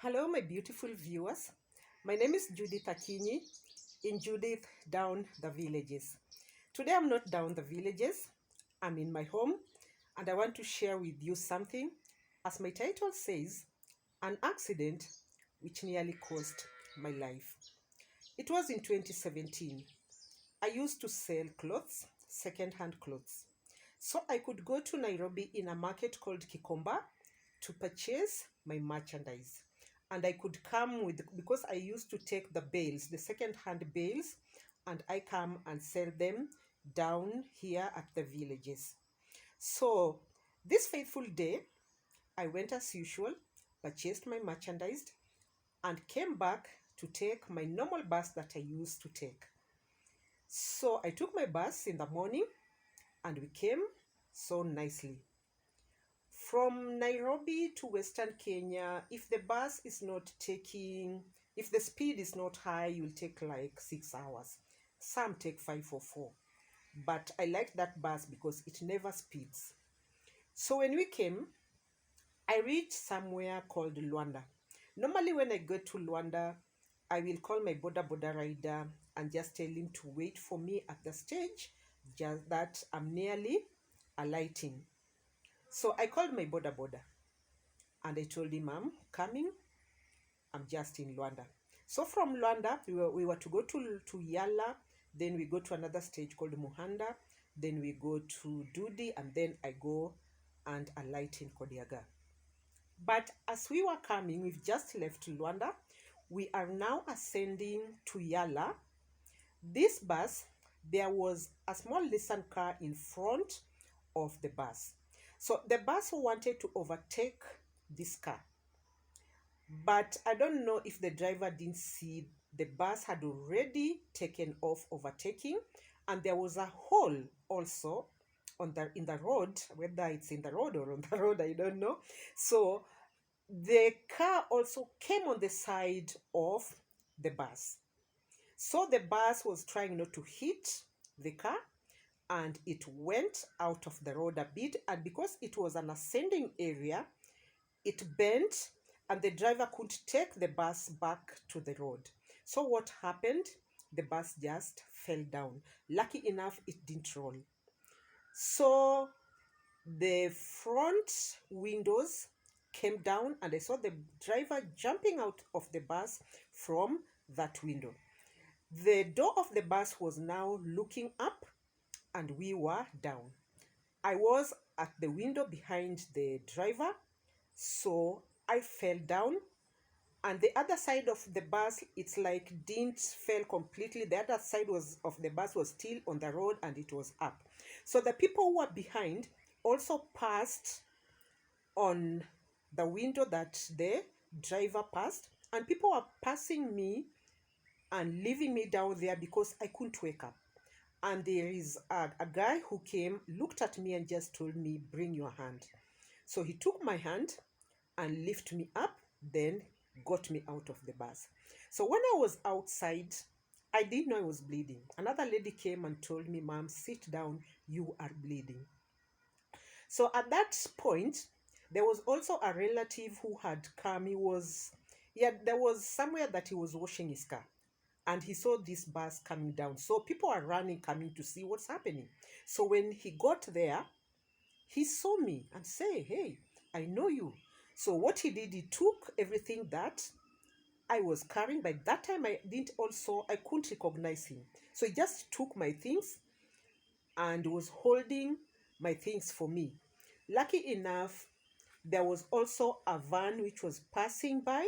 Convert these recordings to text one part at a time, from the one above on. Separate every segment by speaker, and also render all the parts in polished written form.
Speaker 1: Hello, my beautiful viewers. My name is Judith Akinyi in Judith Down the Villages. Today I'm not down the villages, I'm in my home and I want to share with you something, as my title says, an accident which nearly cost my life. It was in 2017. I used to sell clothes, second-hand clothes. So I could go to Nairobi in a market called Kikomba to purchase my merchandise. And I could come with, because I used to take the bales, the second-hand bales, and I come and sell them down here at the villages. So this faithful day, I went as usual, purchased my merchandise, and came back to take my normal bus that I used to take. So I took my bus in the morning and we came so nicely. From Nairobi to Western Kenya, if the bus is not taking, if the speed is not high, you'll take like 6 hours. Some take 5 or 4. But I like that bus because it never speeds. So when we came, I reached somewhere called Luanda. Normally when I go to Luanda, I will call my boda rider and just tell him to wait for me at the stage, just that I'm nearly alighting. So I called my boda and I told him I'm coming, I'm just in Luanda. So from Luanda, we were to go to Yala, then we go to another stage called Muhanda, then we go to Dudi, and then I go and alight in Kodiaga. But as we were coming, we've just left Luanda. We are now ascending to Yala. This bus, there was a small Nissan car in front of the bus. So the bus wanted to overtake this car. But I don't know if the driver didn't see the bus had already taken off overtaking, and there was a hole also in the road, whether it's in the road or on the road, I don't know. So the car also came on the side of the bus. So the bus was trying not to hit the car and it went out of the road a bit. And because it was an ascending area, it bent and the driver couldn't take the bus back to the road. So what happened? The bus just fell down. Lucky enough, it didn't roll. So the front windows came down and I saw the driver jumping out of the bus from that window. The door of the bus was now looking up and we were down. I was at the window behind the driver, so I fell down. And the other side of the bus, it's like didn't fell completely. The other side of the bus was still on the road and it was up. So the people who were behind also passed on the window that the driver passed, and people were passing me and leaving me down there because I couldn't wake up. And there is a guy who came, looked at me and just told me, bring your hand. So he took my hand and lifted me up, then got me out of the bus. So when I was outside, I didn't know I was bleeding. Another lady came and told me, Mom, sit down, you are bleeding. So at that point, there was also a relative who had come. There was somewhere that he was washing his car and he saw this bus coming down. So people are running, coming to see what's happening. So when he got there, he saw me and say, hey, I know you. So what he did, he took everything that I was carrying. By that time, I couldn't recognize him. So he just took my things and was holding my things for me. Lucky enough, there was also a van which was passing by,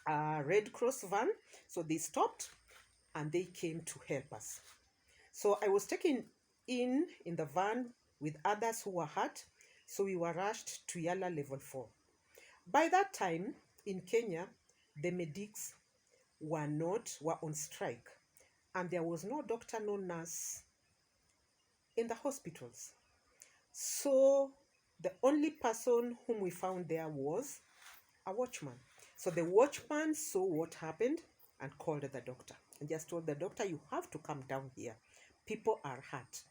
Speaker 1: a Red Cross van. So they stopped and they came to help us. So I was taken in the van with others who were hurt. So we were rushed to Yala level 4. By that time in Kenya, the medics were on strike, and there was no doctor, no nurse in the hospitals. So the only person whom we found there was a watchman. So the watchman saw what happened and called the doctor and just told the doctor, you have to come down here. People are hurt.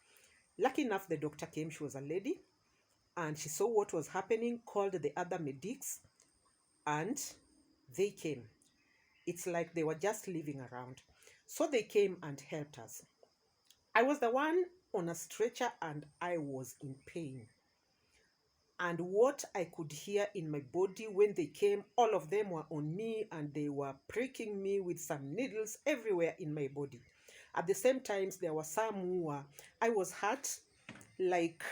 Speaker 1: Lucky enough, the doctor came. She was a lady and she saw what was happening, called the other medics, and they came. It's like they were just living around. So they came and helped us. I was the one on a stretcher and I was in pain. And what I could hear in my body when they came, all of them were on me and they were pricking me with some needles everywhere in my body. At the same time, there were some who were, I was hurt, like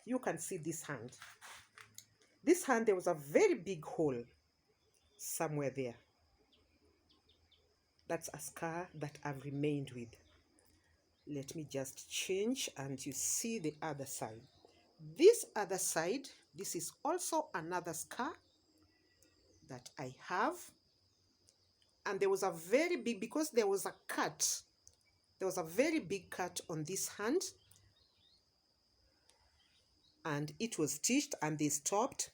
Speaker 1: you can see this hand. This hand, there was a very big hole somewhere there. That's a scar that I've remained with. Let me just change and you see the other side. This other side, this is also another scar that I have. And there was a very big, because there was a cut, there was a very big cut on this hand. And it was stitched and they stopped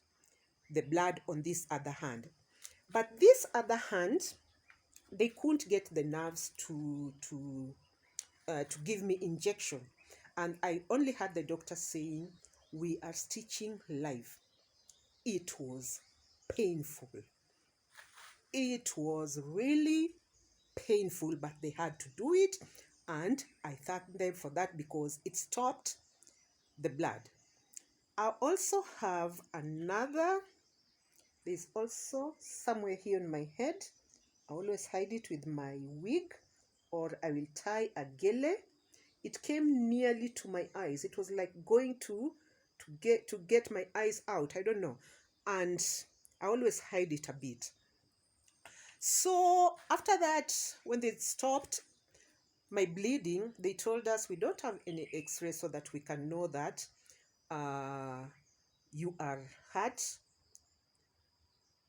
Speaker 1: the blood on this other hand. But this other hand, they couldn't get the nerves to give me injection. And I only had the doctor saying, we are stitching live. It was painful. It was really painful, but they had to do it. And I thank them for that because it stopped the blood. I also have another, there's also somewhere here on my head. I always hide it with my wig or I will tie a gele. It came nearly to my eyes. It was like going to get my eyes out. I don't know. And I always hide it a bit. So after that, when they stopped my bleeding, they told us we don't have any x-ray so that we can know that you are hurt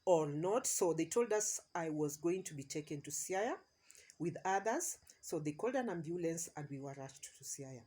Speaker 1: or not. So they told us I was going to be taken to Siaya with others. So they called an ambulance and we were rushed to Siaya.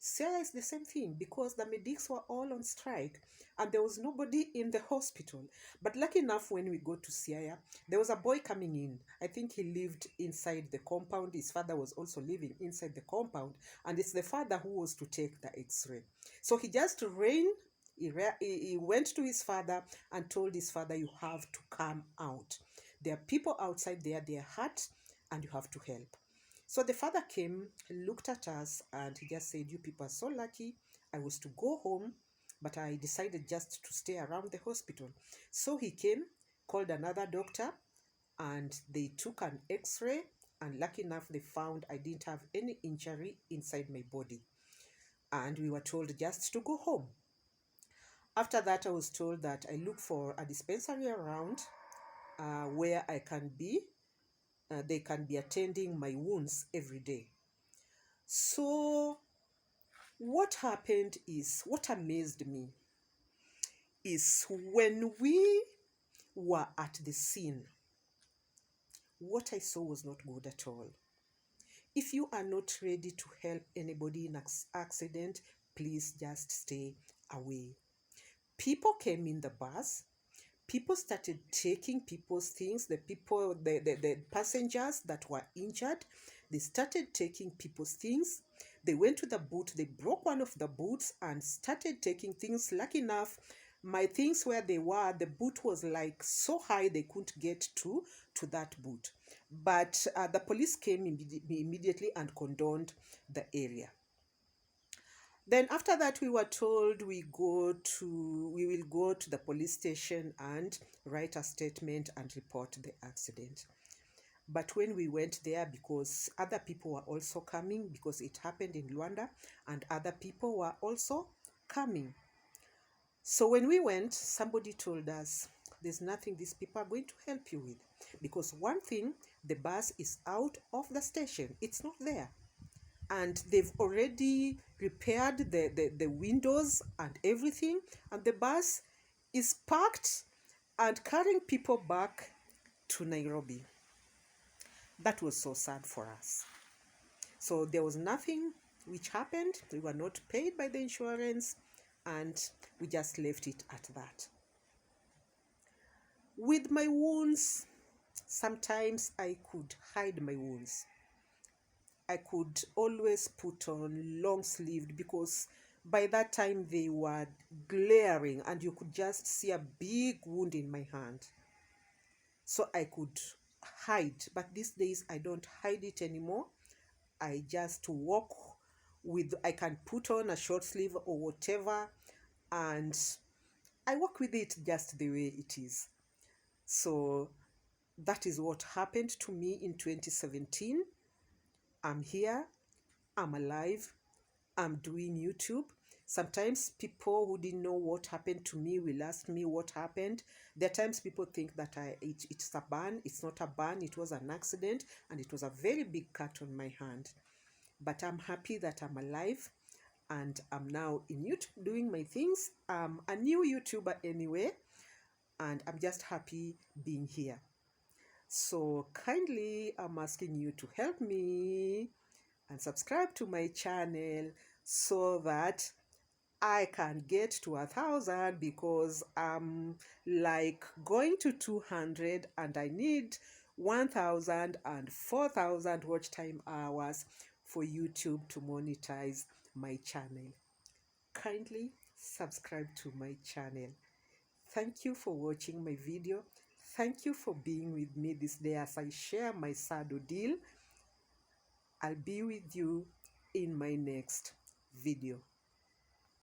Speaker 1: Siaya is the same thing because the medics were all on strike and there was nobody in the hospital. But lucky enough, when we got to Siaya, there was a boy coming in. I think he lived inside the compound. His father was also living inside the compound. And it's the father who was to take the x-ray. So he just ran. He went to his father and told his father, you have to come out. There are people outside there, they are hurt and you have to help. So the father came, looked at us and he just said, you people are so lucky. I was to go home, but I decided just to stay around the hospital. So he came, called another doctor and they took an x-ray and lucky enough they found I didn't have any injury inside my body. And we were told just to go home. After that, I was told that I look for a dispensary around where I can be. They can be attending my wounds every day. So what happened is, what amazed me is when we were at the scene, what I saw was not good at all. If you are not ready to help anybody in an accident, please just stay away. People came in the bus. People started taking people's things, the passengers that were injured, they started taking people's things. They went to the boot, they broke one of the boots and started taking things. Lucky enough, my things where they were, the boot was like so high they couldn't get to that boot. But the police came immediately and condoned the area. Then after that, we were told we will go to the police station and write a statement and report the accident. But when we went there, because other people were also coming, because it happened in Luanda, and other people were also coming. So when we went, somebody told us, there's nothing these people are going to help you with. Because one thing, the bus is out of the station. It's not there. And they've already repaired the windows and everything. And the bus is parked and carrying people back to Nairobi. That was so sad for us. So there was nothing which happened. We were not paid by the insurance and we just left it at that. With my wounds, sometimes I could hide my wounds. I could always put on long sleeved because by that time they were glaring and you could just see a big wound in my hand. so I could hide. But these days I don't hide it anymore. I just walk with, I can put on a short sleeve or whatever, and I walk with it just the way it is. So that is what happened to me in 2017. I'm here, I'm alive, I'm doing YouTube. Sometimes people who didn't know what happened to me will ask me what happened. There are times people think that it's a burn. It's not a burn, it was an accident, and it was a very big cut on my hand. But I'm happy that I'm alive and I'm now in YouTube doing my things. I'm a new YouTuber anyway, and I'm just happy being here. So kindly, I'm asking you to help me and subscribe to my channel so that I can get to 1,000, because I'm like going to 200 and I need 1,000 and 4,000 watch time hours for YouTube to monetize my channel. Kindly subscribe to my channel. Thank you for watching my video. Thank you for being with me this day as I share my sad ordeal. I'll be with you in my next video.